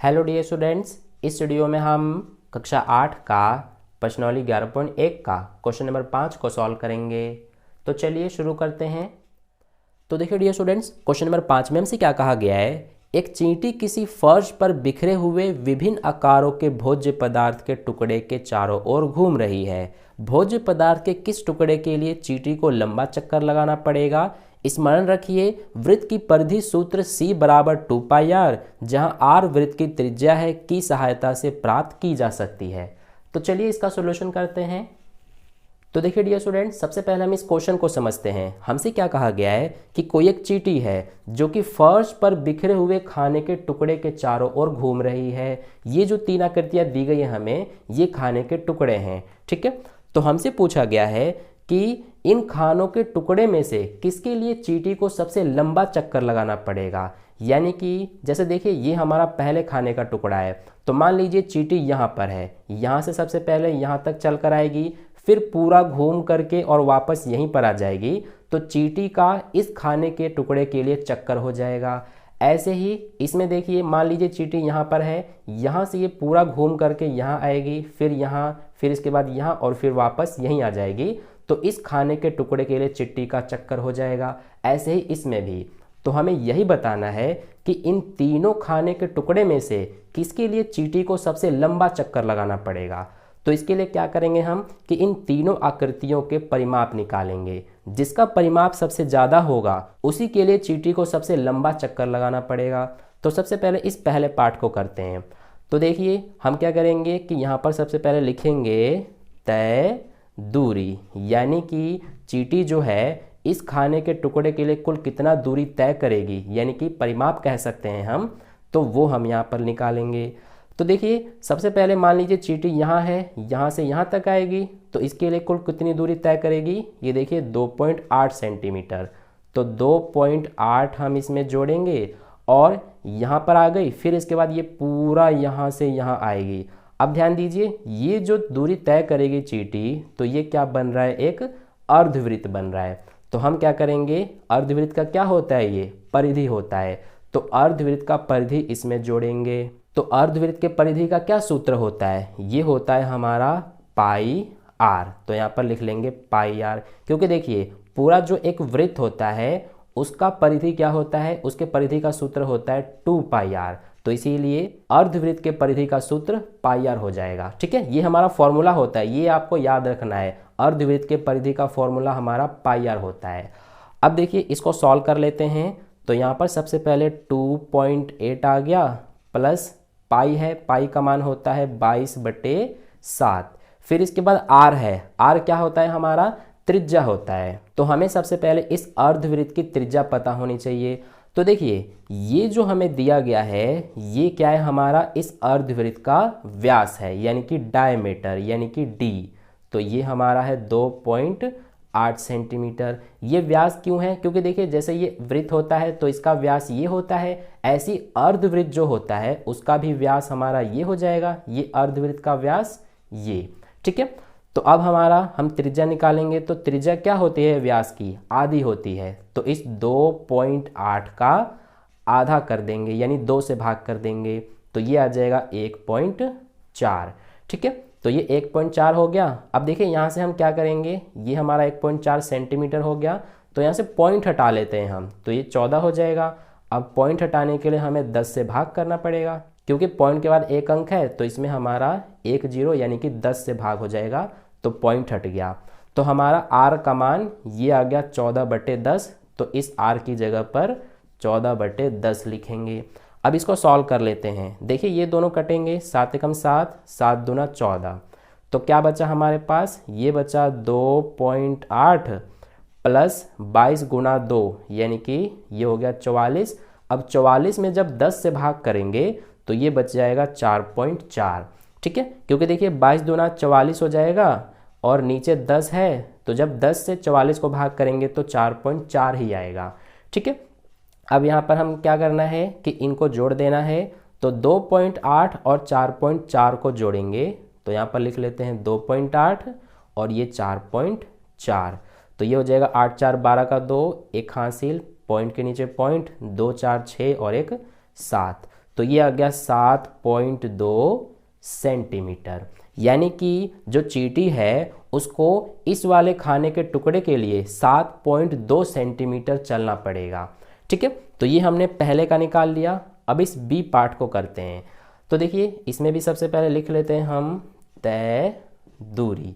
Hello dear students, इस video में हम कक्षा 8 का प्रश्नावली 11.1 का क्वेश्चन नंबर 5 को सॉल्व करेंगे। तो चलिए शुरू करते हैं। तो देखिए डियर स्टूडेंट्स, क्वेश्चन नंबर 5 में हमसे क्या कहा गया है। एक चींटी किसी फर्श पर बिखरे हुए विभिन्न आकारों के भोज्य पदार्थ के टुकड़े के चारों ओर घूम रही है। भोज्य पदार्थ के किस टुकड़े के लिए चींटी को लंबा चक्कर लगाना पड़ेगा। स्मरण रखिए, वृत्त की परिधि सूत्र C बराबर 2πr, जहां r वृत्त की त्रिज्या है, की सहायता से प्राप्त की जा सकती है। तो चलिए इसका सॉल्यूशन करते हैं। तो देखिए डियर स्टूडेंट, सबसे पहले हम इस क्वेश्चन को समझते हैं। हमसे क्या कहा गया है कि कोई एक चींटी है जो कि फर्श पर बिखरे हुए खाने के टुकड़े के चारों ओर घूम रही है। ये जो 3 आकृतियां दी गई है हमें, ये खाने के टुकड़े हैं। ठीक है, तो हमसे पूछा गया है कि इन खानों के टुकड़े में से किसके लिए चींटी को सबसे लंबा चक्कर लगाना पड़ेगा। यानी कि जैसे देखिए, ये हमारा पहले खाने का टुकड़ा है। तो मान लीजिए चींटी यहाँ पर है, यहाँ से सबसे पहले यहाँ तक चल कर आएगी, फिर पूरा घूम करके और वापस यहीं पर आ जाएगी। तो चींटी का इस खाने के टुकड़े के लिए चक्कर हो जाएगा। ऐसे ही इसमें देखिए, मान लीजिए चींटी यहाँ पर है, यहाँ से ये पूरा घूम करके यहाँ आएगी, फिर यहाँ, फिर इसके बाद यहाँ और फिर वापस यहीं आ जाएगी। तो इस खाने के टुकड़े के लिए चींटी का चक्कर हो जाएगा। ऐसे ही इसमें भी। तो हमें यही बताना है कि इन तीनों खाने के टुकड़े में से किसके लिए चींटी को सबसे लंबा चक्कर लगाना पड़ेगा। तो इसके लिए क्या करेंगे हम कि इन तीनों आकृतियों के परिमाप निकालेंगे। जिसका परिमाप सबसे ज़्यादा होगा उसी के लिए चींटी को सबसे लंबा चक्कर लगाना पड़ेगा। तो सबसे पहले इस पहले पार्ट को करते हैं। तो देखिए हम क्या करेंगे कि यहाँ पर सबसे पहले लिखेंगे तय दूरी, यानी कि चींटी जो है इस खाने के टुकड़े के लिए कुल कितना दूरी तय करेगी, यानी कि परिमाप कह सकते हैं हम। तो वो हम यहाँ पर निकालेंगे। तो देखिए सबसे पहले मान लीजिए चींटी यहाँ है, यहाँ से यहाँ तक आएगी, तो इसके लिए कुल कितनी दूरी तय करेगी। ये देखिए 2.8 सेंटीमीटर। तो 2.8 हम इसमें जोड़ेंगे और यहाँ पर आ गई, फिर इसके बाद ये पूरा यहाँ से यहाँ आएगी। अब ध्यान दीजिए, ये जो दूरी तय करेगी चींटी, तो ये क्या बन रहा है, एक अर्धवृत्त बन रहा है। तो हम क्या करेंगे, अर्धवृत्त का क्या होता है, ये परिधि होता है। तो अर्धवृत्त का परिधि इसमें जोड़ेंगे। तो अर्धवृत्त के परिधि का क्या सूत्र होता है, ये होता है हमारा πr। तो यहाँ पर लिख लेंगे πr, क्योंकि देखिए पूरा जो एक वृत्त होता है उसका परिधि क्या होता है, उसके परिधि का सूत्र होता है 2πr। तो इसीलिए अर्धवृत्त के परिधि का सूत्र πr हो जाएगा। ठीक है, ये हमारा फॉर्मूला होता है, ये आपको याद रखना है। अर्धवृत्त के परिधि का फॉर्मूला हमारा πr होता है। अब देखिए इसको सॉल्व कर लेते हैं। तो यहाँ पर सबसे पहले 2.8 आ गया, प्लस पाई है, पाई का मान होता है 22/7। फिर इसके बाद r है, r क्या होता है, हमारा त्रिज्या होता है। तो हमें सबसे पहले इस अर्धवृत्त की त्रिज्या पता होनी चाहिए। तो देखिए ये जो हमें दिया गया है, ये क्या है, हमारा इस अर्धवृत्त का व्यास है, यानी कि डायमीटर, यानी कि d। तो ये हमारा है 2.8 सेंटीमीटर। ये व्यास क्यों है, क्योंकि देखिए जैसे ये वृत्त होता है तो इसका व्यास ये होता है, ऐसी अर्धवृत्त जो होता है उसका भी व्यास हमारा ये हो जाएगा, ये अर्धवृत्त का व्यास ये। ठीक है, तो अब हमारा हम त्रिज्या निकालेंगे। तो त्रिज्या क्या होती है, व्यास की आधी होती है। तो इस 2.8 का आधा कर देंगे, यानी 2 से भाग कर देंगे। तो ये आ जाएगा 1.4। ठीक है, तो ये 1.4 हो गया। अब देखिए यहाँ से हम क्या करेंगे, ये हमारा 1.4 सेंटीमीटर हो गया। तो यहाँ से पॉइंट हटा लेते हैं हम, तो ये 14 हो जाएगा। अब पॉइंट हटाने के लिए हमें 10 से भाग करना पड़ेगा, क्योंकि पॉइंट के बाद एक अंक है, तो इसमें हमारा 1 0 यानी कि 10 से भाग हो जाएगा। तो पॉइंट हट गया। तो हमारा r का मान ये आ गया 14/10। तो इस r की जगह पर 14/10 लिखेंगे। अब इसको सॉल्व कर लेते हैं। देखिए ये दोनों कटेंगे, 7 एकम 7, 7 दूना 14। तो क्या बचा हमारे पास, ये बचा 2.8 प्लस 22 गुना 2, यानी कि ये हो गया 44। अब 44 में जब 10 से भाग करेंगे तो ये बच जाएगा 4.4। ठीक है, क्योंकि देखिए 22 दूना 44 हो जाएगा और नीचे 10 है, तो जब 10 से 44 को भाग करेंगे तो 4.4 ही आएगा। ठीक है, अब यहाँ पर हम क्या करना है कि इनको जोड़ देना है। तो 2.8 और 4.4 को जोड़ेंगे। तो यहाँ पर लिख लेते हैं 2.8 और ये 4.4। तो ये हो जाएगा 8 4 12 का 2, एक हासिल, पॉइंट के नीचे पॉइंट, 2 4 6 और एक 7। तो ये आ गया 7.2 सेंटीमीटर। यानी कि जो चींटी है उसको इस वाले खाने के टुकड़े के लिए 7.2 सेंटीमीटर चलना पड़ेगा। ठीक है, तो ये हमने पहले का निकाल लिया। अब इस बी पार्ट को करते हैं। तो देखिए इसमें भी सबसे पहले लिख लेते हैं हम तय दूरी।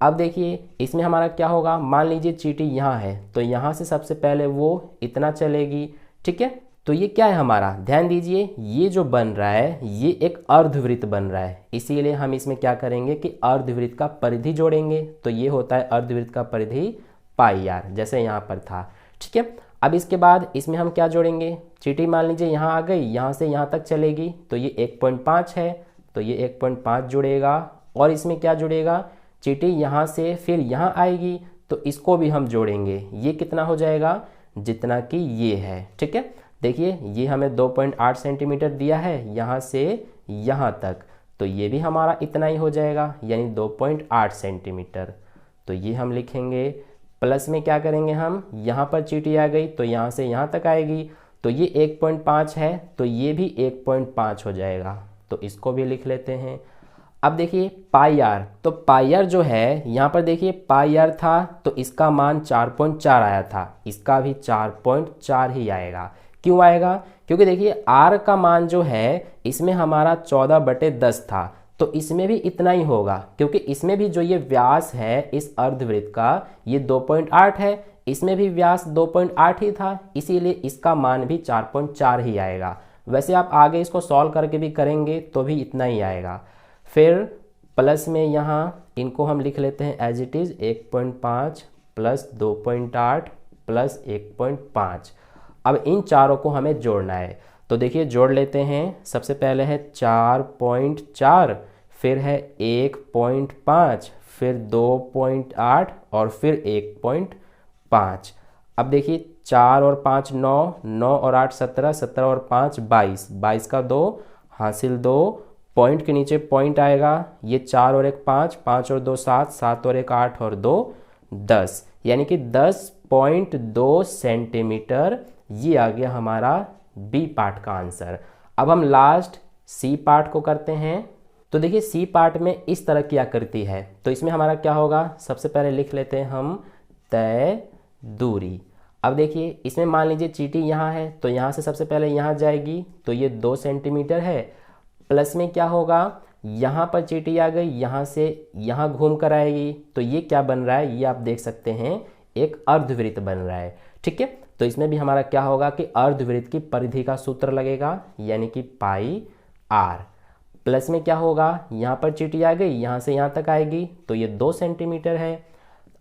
अब देखिए इसमें हमारा क्या होगा, मान लीजिए चींटी यहाँ है तो यहाँ से सबसे पहले वो इतना चलेगी। ठीक है, तो ये क्या है हमारा, ध्यान दीजिए ये जो बन रहा है ये एक अर्धवृत्त बन रहा है, इसीलिए हम इसमें क्या करेंगे कि अर्धवृत्त का परिधि जोड़ेंगे। तो ये होता है अर्धवृत्त का परिधि पाई आर, जैसे यहाँ पर था। ठीक है, अब इसके बाद इसमें हम क्या जोड़ेंगे, चींटी मान लीजिए यहाँ आ गई, यहाँ से यहाँ तक चलेगी तो ये 1.5 है, तो ये 1.5 जुड़ेगा। और इसमें क्या जुड़ेगा, चींटी यहाँ से फिर यहाँ आएगी तो इसको भी हम जोड़ेंगे। ये कितना हो जाएगा, जितना कि ये है। ठीक है, देखिए ये हमें 2.8 सेंटीमीटर दिया है यहाँ से यहाँ तक, तो ये भी हमारा इतना ही हो जाएगा, यानी 2.8 सेंटीमीटर। तो ये हम लिखेंगे। प्लस में क्या करेंगे हम, यहाँ पर चींटी आ गई तो यहाँ से यहाँ तक आएगी, तो ये 1.5 है तो ये भी 1.5 हो जाएगा, तो इसको भी लिख लेते हैं। अब देखिए पाई आर, तो पाई आर जो है यहाँ पर देखिए पाई आर था तो इसका मान 4.4 आया था, इसका भी 4.4 ही आएगा। क्यों आएगा, क्योंकि देखिए आर का मान जो है इसमें हमारा 14/10 था, तो इसमें भी इतना ही होगा, क्योंकि इसमें भी जो ये व्यास है इस अर्धवृत्त का ये 2.8 है, इसमें भी व्यास 2.8 ही था, इसीलिए इसका मान भी 4.4 ही आएगा। वैसे आप आगे इसको सॉल्व करके भी करेंगे तो भी इतना ही आएगा। फिर प्लस में यहाँ इनको हम लिख लेते हैं as it is 1.5 plus 2.8 plus 1.5। अब इन चारों को हमें जोड़ना है, तो देखिए जोड़ लेते हैं। सबसे पहले है 4.4, फिर है 1.5, फिर 2.8 और फिर 1.5। अब देखिए 4 और 5 9, 9 और 8 17, 17 और 5 22, 22 का 2 हासिल 2, पॉइंट के नीचे पॉइंट आएगा, ये 4 और 1 5, 5 और 2 7, 7 और 1 8 और 2 10, यानी कि 10.2 सेंटीमीटर। ये आ गया हमारा बी पार्ट का आंसर। अब हम लास्ट सी पार्ट को करते हैं। तो देखिए सी पार्ट में इस तरह की आकृति है, तो इसमें हमारा क्या होगा, सबसे पहले लिख लेते हैं हम तय दूरी। अब देखिए इसमें मान लीजिए चींटी यहाँ है तो यहाँ से सबसे पहले यहाँ जाएगी तो ये 2 सेंटीमीटर है। प्लस में क्या होगा, यहाँ पर चींटी आ गई, यहाँ से यहाँ घूम कर आएगी तो ये क्या बन रहा है, ये आप देख सकते हैं एक अर्धवृत्त बन रहा है। ठीक है, तो इसमें भी हमारा क्या होगा कि अर्धवृत्त की परिधि का सूत्र लगेगा, यानी कि पाई आर। प्लस में क्या होगा, यहाँ पर चींटी आ गई, यहाँ से यहाँ तक आएगी तो ये 2 सेंटीमीटर है।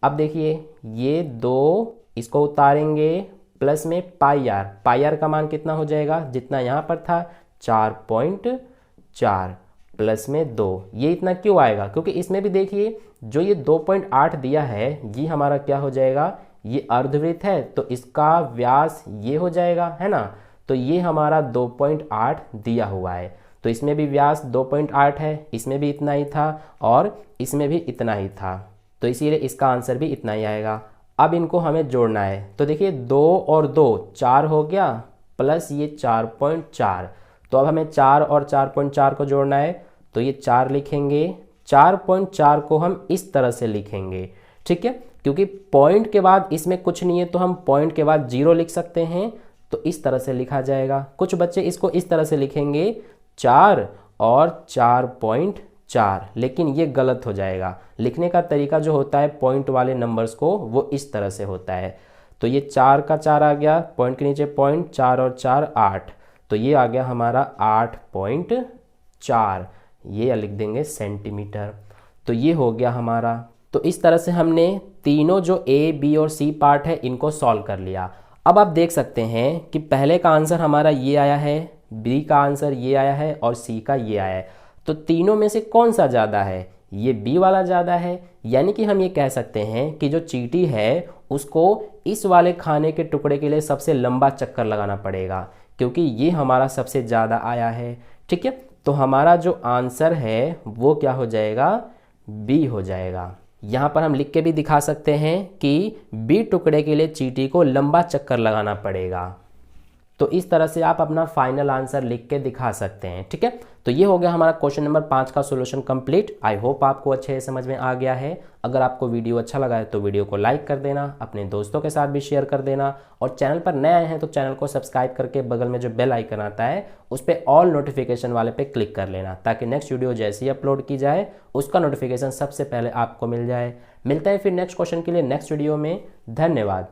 अब देखिए ये 2 इसको उतारेंगे, प्लस में पाई आर का मान कितना हो जाएगा, जितना यहाँ पर था 4.4 प्लस में 2, ये इतना क्यों आएगा, क्योंकि इसमें भी देखिए जो ये 2.8 दिया है ये हमारा क्या हो जाएगा, ये अर्धवृत्त है तो इसका व्यास ये हो जाएगा, है ना। तो ये हमारा 2.8 दिया हुआ है, तो इसमें भी व्यास 2.8 है, इसमें भी इतना ही था और इसमें भी इतना ही था, तो इसीलिए इसका आंसर भी इतना ही आएगा। अब इनको हमें जोड़ना है, तो देखिए 2 और 2 4 हो गया, प्लस ये 4.4, तो अब हमें 4 और 4.4 को जोड़ना है, तो ये 4 लिखेंगे। 4.4 को हम इस तरह से लिखेंगे, ठीक है, क्योंकि पॉइंट के बाद इसमें कुछ नहीं है तो हम पॉइंट के बाद 0 लिख सकते हैं, तो इस तरह से लिखा जाएगा। कुछ बच्चे इसको इस तरह से लिखेंगे 4 और 4.4, लेकिन ये गलत हो जाएगा। लिखने का तरीका जो होता है पॉइंट वाले नंबर्स को वो इस तरह से होता है। तो ये 4 का 4 आ गया, पॉइंट के नीचे पॉइंट, 4 और 4 8, तो ये आ गया हमारा 8.4, ये लिख देंगे सेंटीमीटर। तो ये हो गया हमारा। तो इस तरह से हमने तीनों जो ए बी और सी पार्ट है इनको सॉल्व कर लिया। अब आप देख सकते हैं कि पहले का आंसर हमारा ये आया है, बी का आंसर ये आया है और सी का ये आया है। तो तीनों में से कौन सा ज़्यादा है, ये बी वाला ज़्यादा है, यानी कि हम ये कह सकते हैं कि जो चींटी है उसको इस वाले खाने के टुकड़े के लिए सबसे लंबा चक्कर लगाना पड़ेगा, क्योंकि ये हमारा सबसे ज़्यादा आया है। ठीक है, तो हमारा जो आंसर है वो क्या हो जाएगा, बी हो जाएगा। यहाँ पर हम लिख के भी दिखा सकते हैं कि बी टुकड़े के लिए चींटी को लंबा चक्कर लगाना पड़ेगा। तो इस तरह से आप अपना फाइनल आंसर लिख के दिखा सकते हैं। ठीक है, तो ये हो गया हमारा क्वेश्चन नंबर 5 का सॉल्यूशन कंप्लीट। आई होप आपको अच्छे से समझ में आ गया है। अगर आपको वीडियो अच्छा लगा है तो वीडियो को लाइक कर देना, अपने दोस्तों के साथ भी शेयर कर देना, और चैनल पर नए आए हैं तो चैनल को सब्सक्राइब करके बगल में जो बेल आइकन आता है उस पर ऑल नोटिफिकेशन वाले पे क्लिक कर लेना, ताकि नेक्स्ट वीडियो जैसे ही अपलोड की जाए उसका नोटिफिकेशन सबसे पहले आपको मिल जाए। मिलते हैं फिर नेक्स्ट क्वेश्चन के लिए नेक्स्ट वीडियो में। धन्यवाद।